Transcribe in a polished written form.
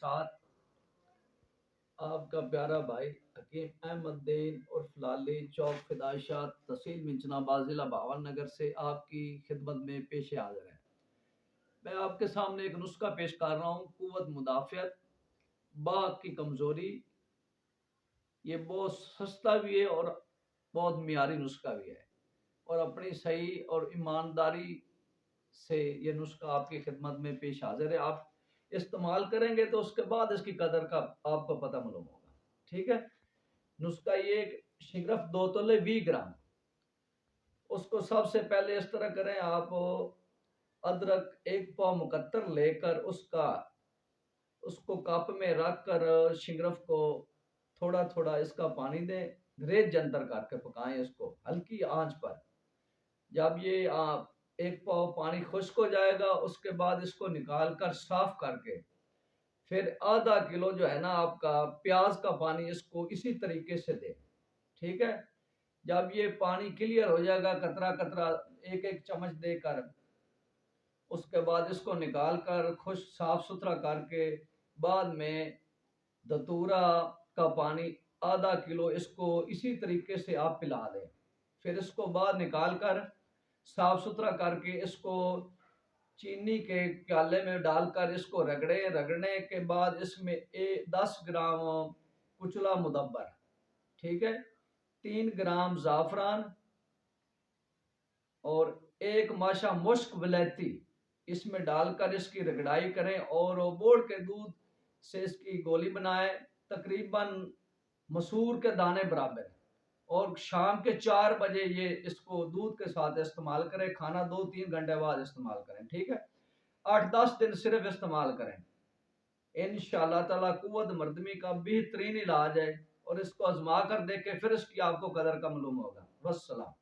साथ आपका प्यारा भाई हकीम अहमद दीन और फलाली चौक फिदाइशात तहसील मिंचनाबाद जिला भावनगर से आपकी खिदमत में पेश हाजिर है। मैं आपके सामने एक नुस्खा पेश कर रहा हूँ, कुव्वत मुदाफ़ियत बाघ की कमज़ोरी। ये बहुत सस्ता भी है और बहुत मियारी नुस्खा भी है, और अपनी सही और ईमानदारी से ये नुस्खा आपकी खिदमत में पेश हाजिर है। आप इस्तेमाल करेंगे तो उसके बाद इसकी कदर का आपको पता मालूम होगा। ठीक है। नुस्खा ये शिगरफ 2 तोले 20 ग्राम। उसको सबसे पहले इस तरह करें, आप अदरक 1 पाव लेकर उसको कप में रख कर शिगरफ को थोड़ा थोड़ा इसका पानी दें, रेत जंतर करके पकाएं इसको हल्की आंच पर। जब ये आप 1 पाव पानी खुश्क हो जाएगा, उसके बाद इसको निकाल कर साफ करके फिर आधा किलो जो है ना आपका प्याज का पानी इसको इसी तरीके से दें। ठीक है। जब ये पानी क्लियर हो जाएगा कतरा कतरा एक एक चम्मच देकर, उसके बाद इसको निकाल कर खुश साफ सुथरा करके बाद में दतूरा का पानी आधा किलो इसको इसी तरीके से आप पिला दें। फिर इसको बाद निकाल कर साफ सुथरा करके इसको चीनी के प्याले में डालकर इसको रगड़ने के बाद इसमें 10 ग्राम कुचला मुदब्बर, ठीक है, 3 ग्राम ज़ाफ़रान और 1 माशा मुश्क विलायती इसमें डालकर इसकी रगड़ाई करें और बोड़ के दूध से इसकी गोली बनाएं, तकरीबन मसूर के दाने बराबर। और शाम के 4 बजे ये इसको दूध के साथ इस्तेमाल करें। खाना 2-3 घंटे बाद इस्तेमाल करें। ठीक है। 8-10 दिन सिर्फ इस्तेमाल करें, इंशाअल्लाह ताला कुव्वत मर्दमी का बेहतरीन इलाज है। और इसको आजमा कर देखें, फिर इसकी आपको कदर का मालूम होगा। वस्सलाम।